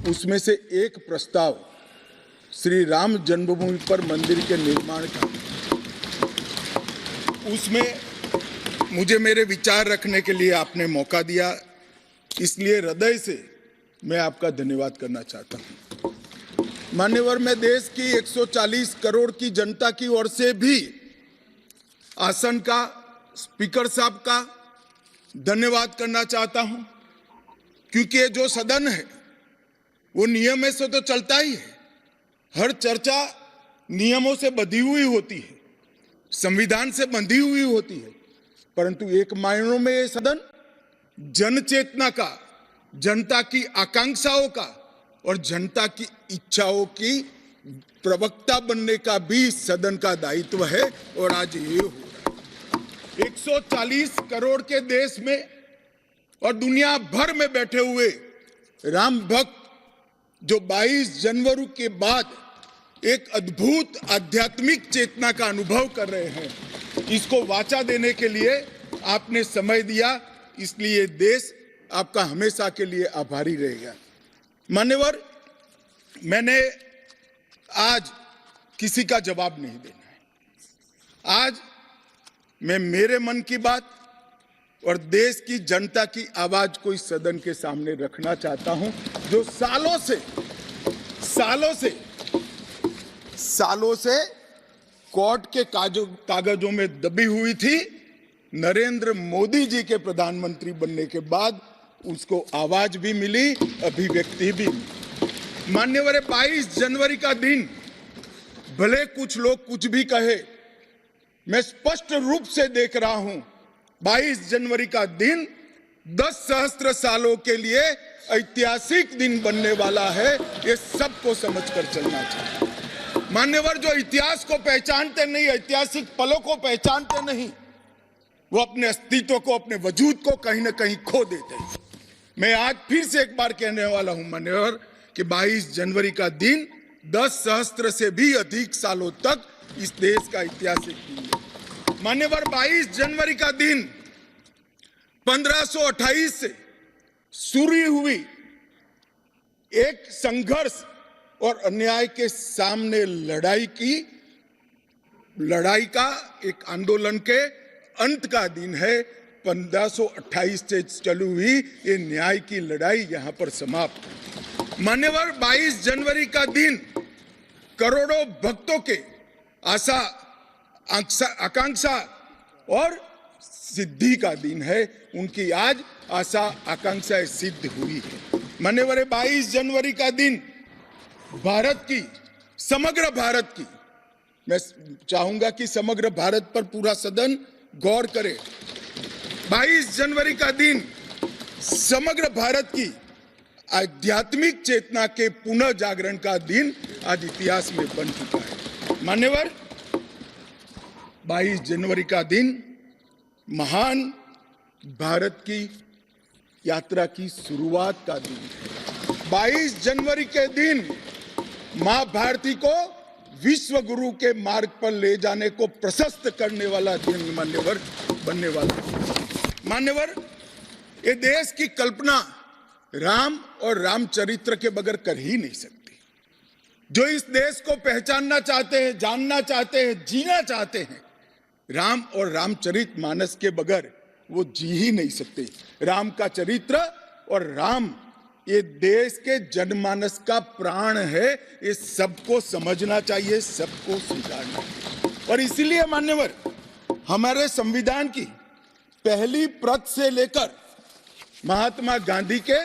उसमें से एक प्रस्ताव श्री राम जन्मभूमि पर मंदिर के निर्माण का, उसमें मुझे मेरे विचार रखने के लिए आपने मौका दिया, इसलिए हृदय से मैं आपका धन्यवाद करना चाहता हूं। मान्यवर, मैं देश की 140 करोड़ की जनता की ओर से भी आसन का, स्पीकर साहब का धन्यवाद करना चाहता हूं, क्योंकि ये जो सदन है वो नियम से तो चलता ही है। हर चर्चा नियमों से बंधी हुई होती है, संविधान से बंधी हुई होती है, परंतु एक मायनों में ये सदन जन चेतना का, जनता की आकांक्षाओं का और जनता की इच्छाओं की प्रवक्ता बनने का भी सदन का दायित्व है। और आज ये हो रहा है। 140 करोड़ के देश में और दुनिया भर में बैठे हुए राम भक्त जो 22 जनवरी के बाद एक अद्भुत आध्यात्मिक चेतना का अनुभव कर रहे हैं, इसको वाचा देने के लिए आपने समय दिया, इसलिए देश आपका हमेशा के लिए आभारी रहेगा। मान्यवर, मैंने आज किसी का जवाब नहीं देना है। आज मैं मेरे मन की बात और देश की जनता की आवाज को इस सदन के सामने रखना चाहता हूं, जो सालों से कोर्ट के कागजों में दबी हुई थी। नरेंद्र मोदी जी के प्रधानमंत्री बनने के बाद उसको आवाज भी मिली, अभिव्यक्ति भी मिली। मान्यवर, 22 जनवरी का दिन, भले कुछ लोग कुछ भी कहे, मैं स्पष्ट रूप से देख रहा हूं 22 जनवरी का दिन 10 सहस्त्र सालों के लिए ऐतिहासिक दिन बनने वाला है। ये सबको समझकर चलना चाहिए। मान्यवर, जो इतिहास को पहचानते नहीं, ऐतिहासिक पलों को पहचानते नहीं, वो अपने अस्तित्व को, अपने वजूद को कहीं ना कहीं खो देते हैं। मैं आज फिर से एक बार कहने वाला हूं मान्यवर कि 22 जनवरी का दिन 10 सहस्त्र से भी अधिक सालों तक इस देश का ऐतिहासिक दिन है। मान्यवर, 22 जनवरी का दिन 1528 से शुरू हुई एक संघर्ष और अन्याय के सामने लड़ाई का एक आंदोलन के अंत का दिन है। 1528 से चालू हुई ये न्याय की लड़ाई यहां पर समाप्त। मान्यवर, 22 जनवरी का दिन करोड़ों भक्तों के आशा, आकांक्षा और सिद्धि का दिन है। उनकी आज आशा आकांक्षाएं सिद्ध हुई है। मान्यवर, 22 जनवरी का दिन भारत की, समग्र भारत की, मैं चाहूंगा कि समग्र भारत पर पूरा सदन गौर करे। 22 जनवरी का दिन समग्र भारत की आध्यात्मिक चेतना के पुनः जागरण का दिन आज इतिहास में बन चुका है। मान्यवर, 22 जनवरी का दिन महान भारत की यात्रा की शुरुआत का दिन है। 22 जनवरी के दिन मां भारती को विश्व गुरु के मार्ग पर ले जाने को प्रशस्त करने वाला दिन मान्यवर बनने वाला है। मान्यवर, ये देश की कल्पना राम और रामचरित्र के बगैर कर ही नहीं सकती। जो इस देश को पहचानना चाहते हैं, जानना चाहते हैं, जीना चाहते हैं, राम और रामचरित मानस के बगैर वो जी ही नहीं सकते। राम का चरित्र और राम ये देश के जनमानस का प्राण है। ये सबको समझना चाहिए, सबको स्वीकारना चाहिए। और इसीलिए मान्यवर, हमारे संविधान की पहली प्रत से लेकर महात्मा गांधी के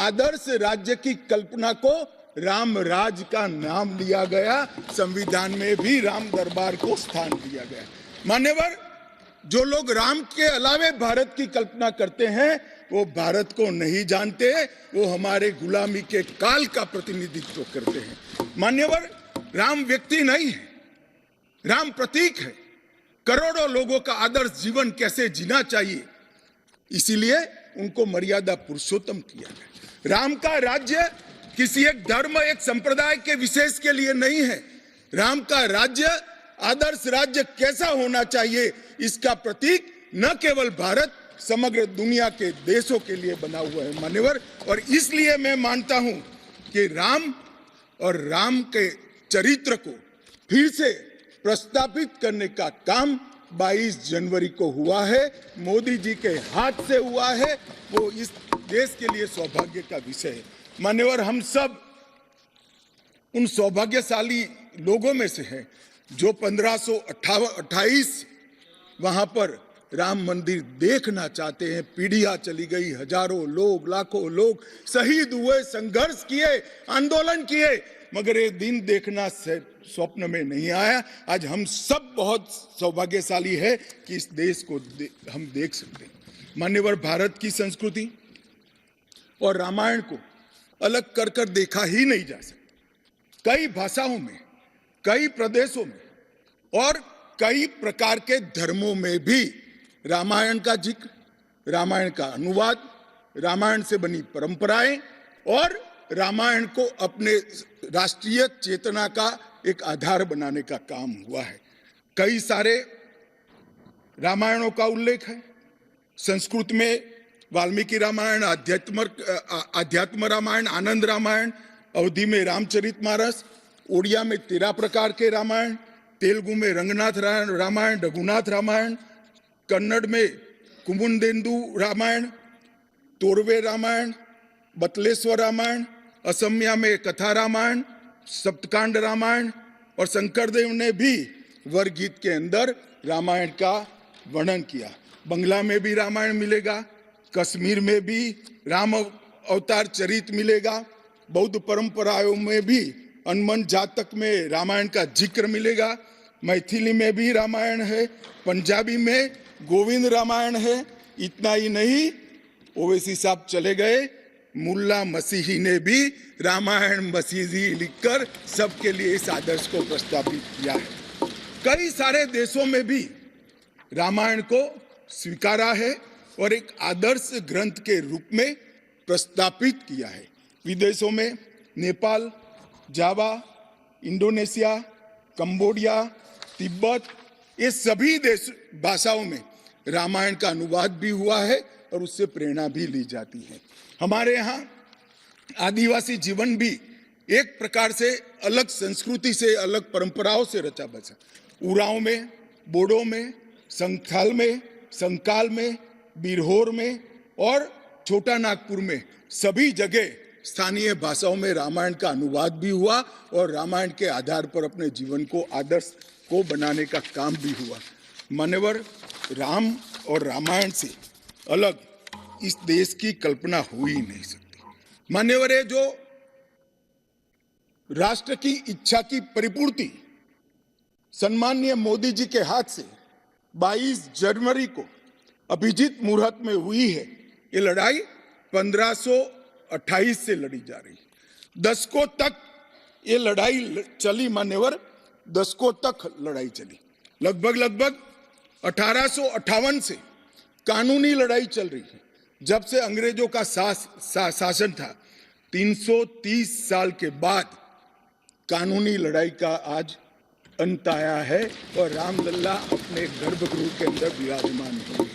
आदर्श राज्य की कल्पना को राम राज का नाम दिया गया। संविधान में भी राम दरबार को स्थान दिया गया। मान्यवर, जो लोग राम के अलावे भारत की कल्पना करते हैं वो भारत को नहीं जानते, वो हमारे गुलामी के काल का प्रतिनिधित्व करते हैं। मान्यवर, राम व्यक्ति नहीं है, राम प्रतीक है। करोड़ों लोगों का आदर्श जीवन कैसे जीना चाहिए, इसीलिए उनको मर्यादा पुरुषोत्तम किया गया। राम का राज्य किसी एक धर्म, एक संप्रदाय के विशेष के लिए नहीं है। राम का राज्य, आदर्श राज्य कैसा होना चाहिए, इसका प्रतीक न केवल भारत, समग्र दुनिया के देशों के लिए बना हुआ है मान्यवर। और इसलिए मैं मानता हूं कि राम और राम के चरित्र को फिर से प्रस्तावित करने का काम 22 जनवरी को हुआ है, मोदी जी के हाथ से हुआ है। वो इस देश के लिए सौभाग्य का विषय है। मान्यवर, हम सब उन सौभाग्यशाली लोगों में से हैं जो 1528 वहां पर राम मंदिर देखना चाहते हैं। पीढ़ियां चली गई, हजारों लोग, लाखों लोग शहीद हुए, संघर्ष किए, आंदोलन किए, मगर ये दिन देखना स्वप्न में नहीं आया। आज हम सब बहुत सौभाग्यशाली है कि इस देश को हम देख सकते हैं। मान्यवर, भारत की संस्कृति और रामायण को अलग कर कर देखा ही नहीं जा सकता। कई भाषाओं में, कई प्रदेशों में और कई प्रकार के धर्मों में भी रामायण का जिक्र, रामायण का अनुवाद, रामायण से बनी परंपराएं और रामायण को अपने राष्ट्रीय चेतना का एक आधार बनाने का काम हुआ है। कई सारे रामायणों का उल्लेख है। संस्कृत में वाल्मीकि रामायण, आध्यात्म रामायण, आनंद रामायण, अवधी में रामचरितमानस, ओडिया में 13 प्रकार के रामायण, तेलुगु में रंगनाथ रामायण, रघुनाथ रामायण, कन्नड़ में कुमुदेंदु रामायण, तोरवे रामायण, बतलेश्वर रामायण, असमिया में कथा रामायण, सप्तकांड रामायण और शंकरदेव ने भी वरगीत के अंदर रामायण का वर्णन किया। बंगला में भी रामायण मिलेगा, कश्मीर में भी राम अवतार चरित मिलेगा, बौद्ध परंपराओं में भी हनुमान जातक में रामायण का जिक्र मिलेगा, मैथिली में भी रामायण है, पंजाबी में गोविंद रामायण है। इतना ही नहीं, ओवैसी साहब चले गए, मुल्ला मसीही ने भी रामायण मसीही लिखकर सबके लिए इस आदर्श को प्रस्तावित किया है। कई सारे देशों में भी रामायण को स्वीकारा है और एक आदर्श ग्रंथ के रूप में प्रस्तावित किया है। विदेशों में नेपाल, जावा, इंडोनेशिया, कंबोडिया, तिब्बत, ये सभी देश भाषाओं में रामायण का अनुवाद भी हुआ है और उससे प्रेरणा भी ली जाती है। हमारे यहाँ आदिवासी जीवन भी एक प्रकार से अलग संस्कृति से, अलग परंपराओं से रचा बसा। उरांव में, बोडो में, संथाल में, संकाल में, बिरहोर में और छोटा नागपुर में सभी जगह स्थानीय भाषाओं में रामायण का अनुवाद भी हुआ और रामायण के आधार पर अपने जीवन को, आदर्श को बनाने का काम भी हुआ। मान्यवर, राम और रामायण से अलग इस देश की कल्पना हो ही नहीं सकती। मान्यवर, है जो राष्ट्र की इच्छा की परिपूर्ति सम्माननीय मोदी जी के हाथ से 22 जनवरी को अभिजीत मुहूर्त में हुई है। ये लड़ाई 1528 से लड़ी जा रही है। दशकों तक ये लड़ाई चली। मान्यवर, दशकों तक लड़ाई चली। लगभग 1858 से कानूनी लड़ाई चल रही है। जब से अंग्रेजों का शासन था, 330 साल के बाद कानूनी लड़ाई का आज अंत आया है और रामलल्ला अपने गर्भगृह के अंदर विराजमान हुए।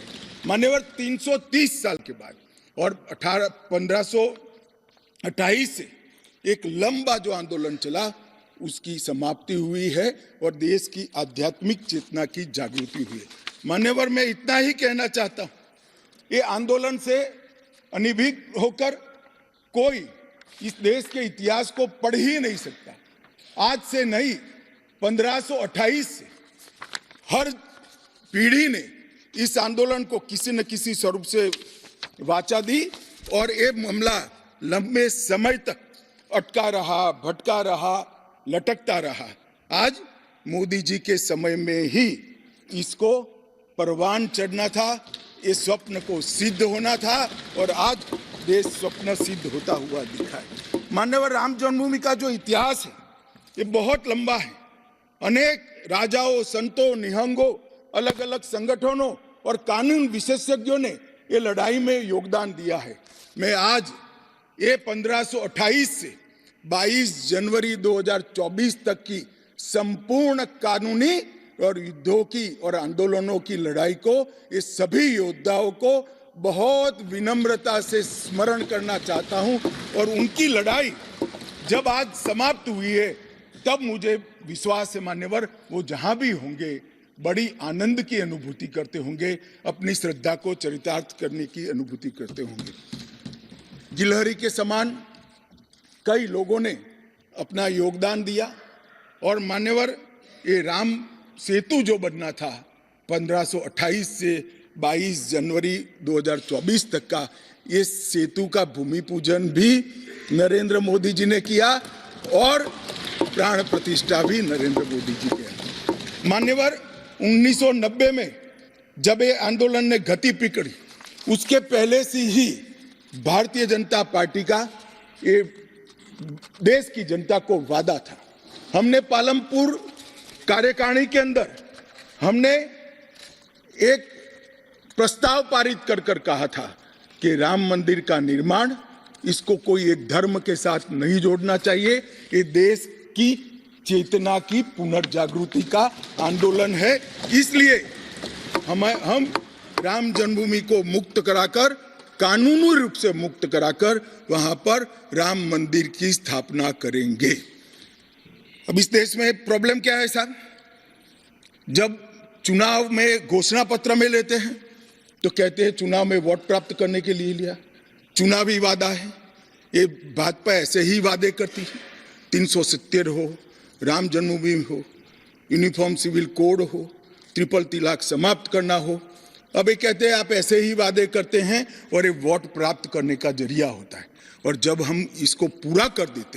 मान्यवर, 330 साल के बाद और 1528 से एक लंबा जो आंदोलन चला उसकी समाप्ति हुई है और देश की आध्यात्मिक चेतना की जागृति हुई है। मान्यवर, मैं इतना ही कहना चाहता हूं, ये आंदोलन से अनभिज्ञ होकर कोई इस देश के इतिहास को पढ़ ही नहीं सकता। आज से नहीं, 1528 से हर पीढ़ी ने इस आंदोलन को किसी न किसी स्वरूप से वाचा दी और ये मामला लंबे समय तक अटका रहा, भटका रहा, लटकता रहा। आज मोदी जी के समय में ही इसको परवान चढ़ना था, इस स्वप्न को सिद्ध होना था और आज देश स्वप्न सिद्ध होता हुआ दिखा है। मान्यवर, राम जन्मभूमि का जो इतिहास है ये बहुत लंबा है। अनेक राजाओं, संतों, निहंगों, अलग अलग संगठनों और कानून विशेषज्ञों ने ये लड़ाई में योगदान दिया है। मैं आज ये 1528 से 22 जनवरी 2024 तक की संपूर्ण कानूनी और युद्धों की और आंदोलनों की लड़ाई को, इस सभी योद्धाओं को बहुत विनम्रता से स्मरण करना चाहता हूं और उनकी लड़ाई जब आज समाप्त हुई है तब मुझे विश्वास है मान्यवर वो जहां भी होंगे बड़ी आनंद की अनुभूति करते होंगे, अपनी श्रद्धा को चरितार्थ करने की अनुभूति करते होंगे। गिलहरी के समान कई लोगों ने अपना योगदान दिया और मान्यवर ये राम सेतु जो बनना था 1528 से 22 जनवरी 2024 तक का, ये सेतु का भूमि पूजन भी नरेंद्र मोदी जी ने किया और प्राण प्रतिष्ठा भी नरेंद्र मोदी जी किया। मान्यवर 1990 में जब ये आंदोलन ने गति पकड़ी उसके पहले से ही भारतीय जनता पार्टी का ये देश की जनता को वादा था। हमने पालमपुर कार्यकारिणी के अंदर हमने एक प्रस्ताव पारित कर कहा था कि राम मंदिर का निर्माण, इसको कोई एक धर्म के साथ नहीं जोड़ना चाहिए, ये देश की चेतना की पुनर्जागृति का आंदोलन है। इसलिए हम राम जन्मभूमि को मुक्त कराकर, कानूनी रूप से मुक्त कराकर वहां पर राम मंदिर की स्थापना करेंगे। अब इस देश में प्रॉब्लम क्या है साहब, जब चुनाव में घोषणा पत्र में लेते हैं तो कहते हैं चुनाव में वोट प्राप्त करने के लिए लिया, चुनावी वादा है। ये भाजपा ऐसे ही वादे करती है, 370 हो, राम जन्मभूमि हो, यूनिफॉर्म सिविल कोड हो, ट्रिपल तलाक समाप्त करना हो। अब ये कहते हैं आप ऐसे ही वादे करते हैं और ये वोट प्राप्त करने का जरिया होता है। और जब हम इसको पूरा कर देते